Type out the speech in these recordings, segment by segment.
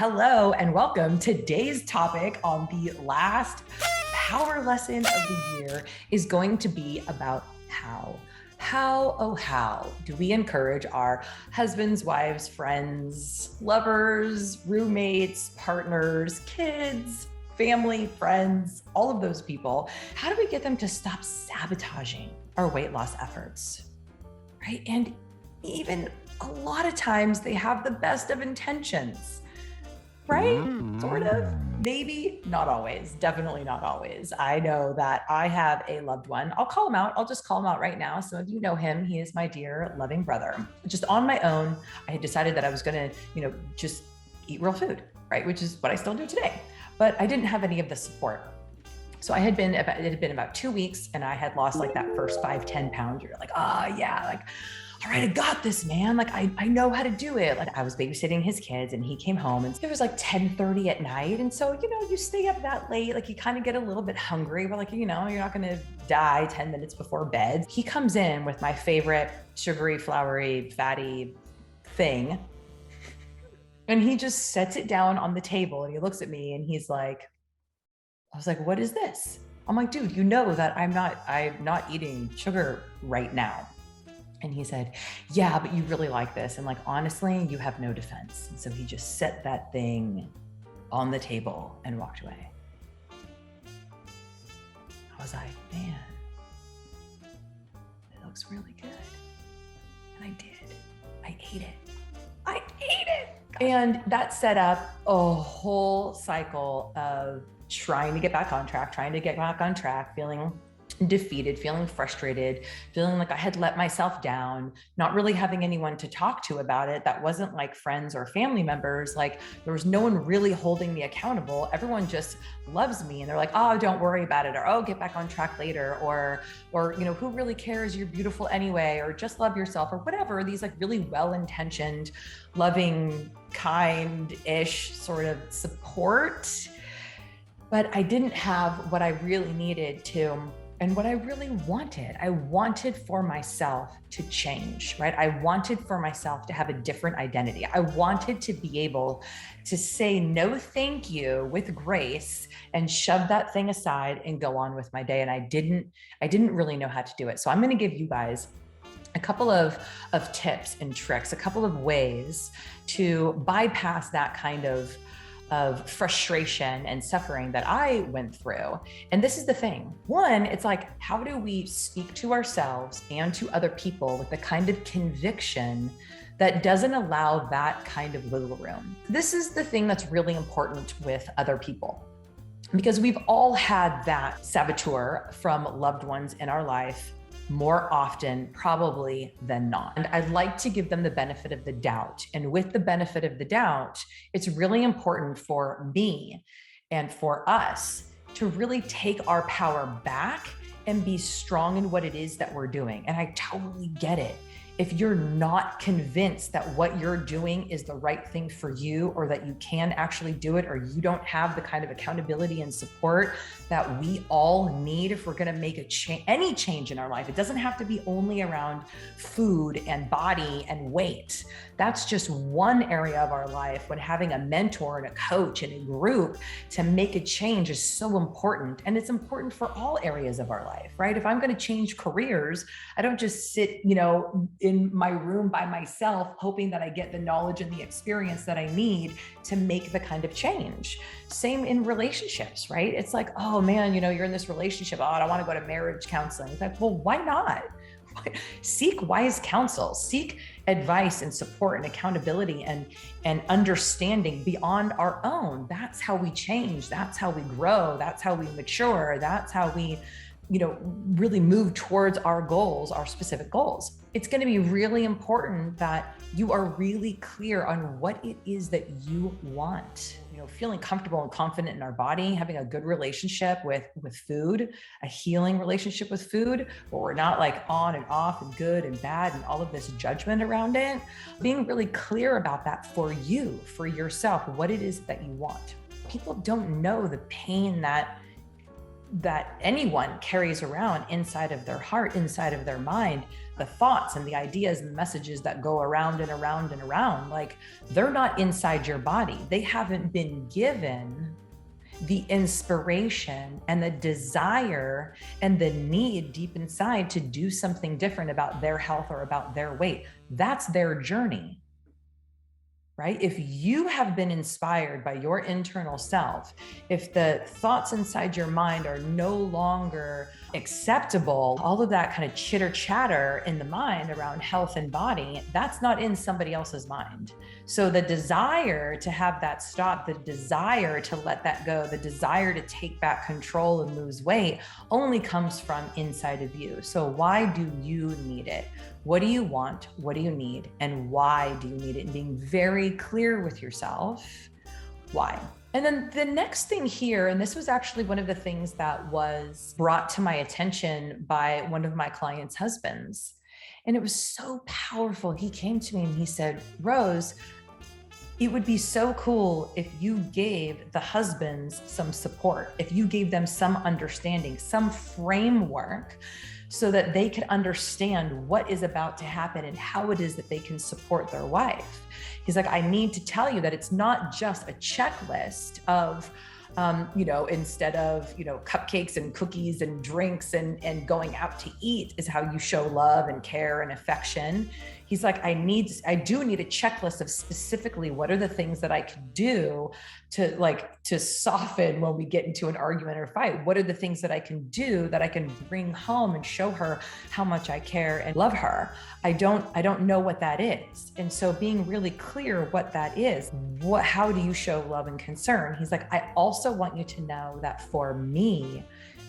Hello and welcome. Today's topic on the last power lesson of the year is going to be about how. How do we encourage our husbands, wives, friends, lovers, roommates, partners, kids, family, friends, all of those people? How do we get them to stop sabotaging our weight loss efforts, right? And even a lot of times they have the best of intentions, right? Sort of, maybe, not always, definitely not always. I know that I have a loved one. I'll call him out. I'll just call him out right now. Some of you know him. He is my dear, loving brother. Just on my own, I had decided that I was going to, just eat real food, right? Which is what I still do today. But I didn't have any of the support. So it had been about 2 weeks and I had lost like that first 5-10 pounds. You're like, oh yeah, like, all right, I got this, man. Like, I know how to do it. Like, I was babysitting his kids and he came home and it was like 10:30 at night. And so, you stay up that late, like you kind of get a little bit hungry, but like, you're not going to die 10 minutes before bed. He comes in with my favorite sugary, floury, fatty thing. And he just sets it down on the table and he looks at me and he's like, I was like, what is this? I'm like, dude, you know that I'm not eating sugar right now. And he said, yeah, but you really like this. And like, honestly, you have no defense. And so he just set that thing on the table and walked away. I was like, man, it looks really good. And I did. I ate it. And that set up a whole cycle of trying to get back on track, feeling defeated, feeling frustrated, feeling like I had let myself down, not really having anyone to talk to about it. That wasn't like friends or family members. Like there was no one really holding me accountable. Everyone just loves me and they're like, oh, don't worry about it. Or, oh, get back on track later. Or, who really cares? You're beautiful anyway, or just love yourself or whatever. These like really well-intentioned, loving, kind-ish sort of support. But I didn't have what I really needed to, and what I really wanted. I wanted for myself to change, right? I wanted for myself to have a different identity. I wanted to be able to say no, thank you with grace and shove that thing aside and go on with my day. And I didn't really know how to do it. So I'm going to give you guys a couple of tips and tricks, a couple of ways to bypass that kind of frustration and suffering that I went through. And this is the thing. One, it's like, how do we speak to ourselves and to other people with the kind of conviction that doesn't allow that kind of wiggle room? This is the thing that's really important with other people, because we've all had that saboteur from loved ones in our life more often probably than not. And I'd like to give them the benefit of the doubt. And with the benefit of the doubt, it's really important for me and for us to really take our power back and be strong in what it is that we're doing. And I totally get it. If you're not convinced that what you're doing is the right thing for you, or that you can actually do it, or you don't have the kind of accountability and support that we all need if we're going to make any change in our life. It doesn't have to be only around food and body and weight. That's just one area of our life, when having a mentor and a coach and a group to make a change is so important. And it's important for all areas of our life, right? If I'm going to change careers, I don't just sit, in my room by myself, hoping that I get the knowledge and the experience that I need to make the kind of change. Same in relationships, right? It's like, oh man, you're in this relationship. Oh, I don't want to go to marriage counseling. It's like, well, why not? Seek wise counsel, seek advice and support and accountability and understanding beyond our own. That's how we change. That's how we grow. That's how we mature. That's how we really move towards our goals, our specific goals. It's going to be really important that you are really clear on what it is that you want. Feeling comfortable and confident in our body, having a good relationship with food, a healing relationship with food, where we're not like on and off and good and bad and all of this judgment around it. Being really clear about that for you, for yourself, what it is that you want. People don't know the pain that anyone carries around inside of their heart, inside of their mind, the thoughts and the ideas and the messages that go around and around and around, like they're not inside your body. They haven't been given the inspiration and the desire and the need deep inside to do something different about their health or about their weight. That's their journey. Right? If you have been inspired by your internal self, if the thoughts inside your mind are no longer acceptable, all of that kind of chitter chatter in the mind around health and body, that's not in somebody else's mind. So the desire to have that stop, the desire to let that go, the desire to take back control and lose weight only comes from inside of you. So why do you need it? What do you want? What do you need? And why do you need it? And being very clear with yourself, why. And then the next thing here, and this was actually one of the things that was brought to my attention by one of my clients' husbands. And it was so powerful. He came to me and he said, Rose, it would be so cool if you gave the husbands some support, if you gave them some understanding, some framework, so that they could understand what is about to happen and how it is that they can support their wife. He's like, I need to tell you that it's not just a checklist of, instead of, cupcakes and cookies and drinks and going out to eat is how you show love and care and affection. He's like, I do need a checklist of specifically what are the things that I could do to soften when we get into an argument or fight. What are the things that I can do that I can bring home and show her how much I care and love her? I don't know what that is. And so being really clear what that is, how do you show love and concern? He's like, I also want you to know that for me,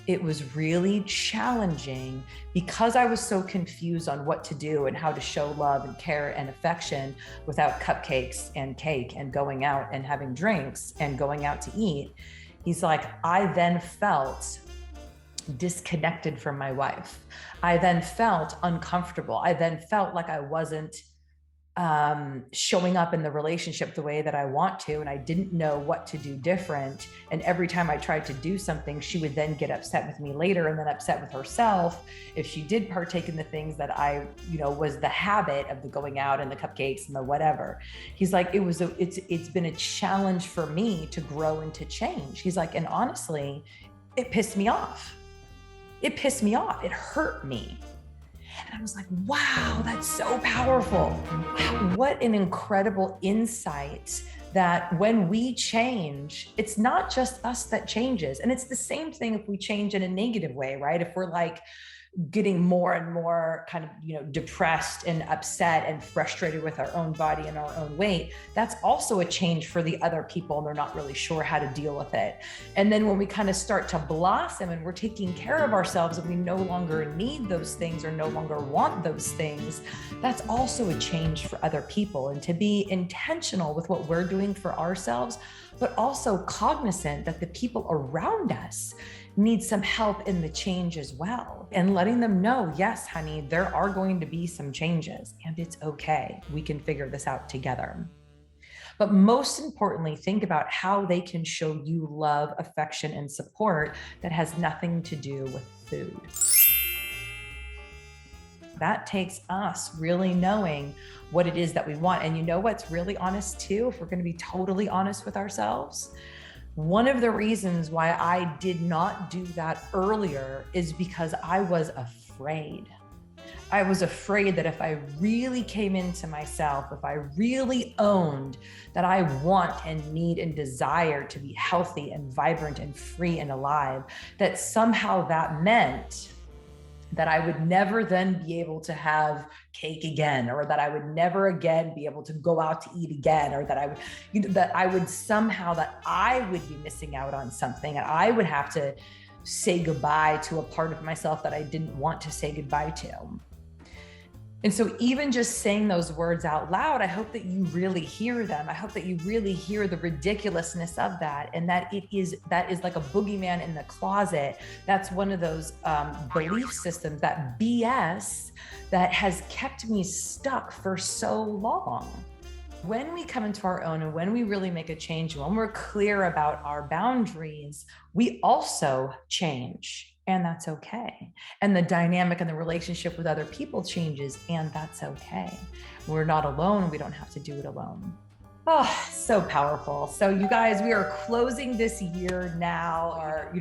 it was really challenging because I was so confused on what to do and how to show love and care and affection without cupcakes and cake and going out and having drinks and going out to eat. He's like, I then felt disconnected from my wife. I then felt uncomfortable. I then felt like I wasn't showing up in the relationship the way that I want to, and I didn't know what to do different. And every time I tried to do something, she would then get upset with me later and then upset with herself if she did partake in the things that I, was the habit of the going out and the cupcakes and the whatever. He's like, it's been a challenge for me to grow and to change. He's like, and honestly, it pissed me off. It pissed me off. It hurt me. And I was like, wow, that's so powerful. What an incredible insight that when we change, it's not just us that changes. And it's the same thing if we change in a negative way, right? If we're like getting more and more kind of, depressed and upset and frustrated with our own body and our own weight, that's also a change for the other people and they're not really sure how to deal with it. And then when we kind of start to blossom and we're taking care of ourselves and we no longer need those things or no longer want those things, that's also a change for other people. And to be intentional with what we're doing for ourselves, but also cognizant that the people around us need some help in the change as well. And letting them know, yes, honey, there are going to be some changes and it's okay. We can figure this out together. But most importantly, think about how they can show you love, affection, and support that has nothing to do with food. That takes us really knowing what it is that we want. And you know what's really honest too, if we're going to be totally honest with ourselves? One of the reasons why I did not do that earlier is because I was afraid. I was afraid that if I really came into myself, if I really owned that I want and need and desire to be healthy and vibrant and free and alive, that somehow that meant that I would never then be able to have cake again, or that I would never again be able to go out to eat again, or that I would somehow be missing out on something, and I would have to say goodbye to a part of myself that I didn't want to say goodbye to. And so even just saying those words out loud, I hope that you really hear them. I hope that you really hear the ridiculousness of that, and that is like a boogeyman in the closet. That's one of those belief systems, that BS that has kept me stuck for so long. When we come into our own and when we really make a change, when we're clear about our boundaries, we also change. and that's okay. And the dynamic and the relationship with other people changes, and that's okay. We're not alone. We don't have to do it alone. Oh, so powerful. So you guys, we are closing this year now. Our,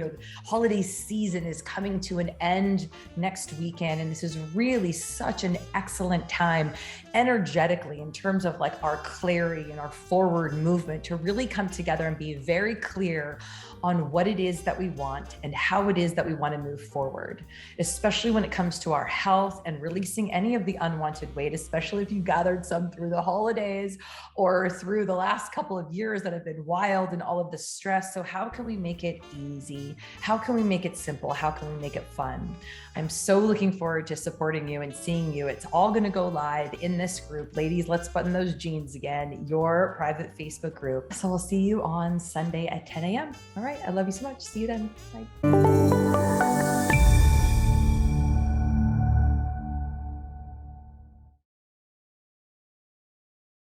holiday season is coming to an end next weekend. And this is really such an excellent time energetically in terms of like our clarity and our forward movement to really come together and be very clear on what it is that we want and how it is that we want to move forward, especially when it comes to our health and releasing any of the unwanted weight, especially if you gathered some through the holidays or through the last couple of years that have been wild and all of the stress. So how can we make it easy? How can we make it simple? How can we make it fun? I'm so looking forward to supporting you and seeing you. It's all going to go live in this group. Ladies, let's button those jeans again, your private Facebook group. So we'll see you on Sunday at 10 a.m. All right. I love you so much. See you then. Bye.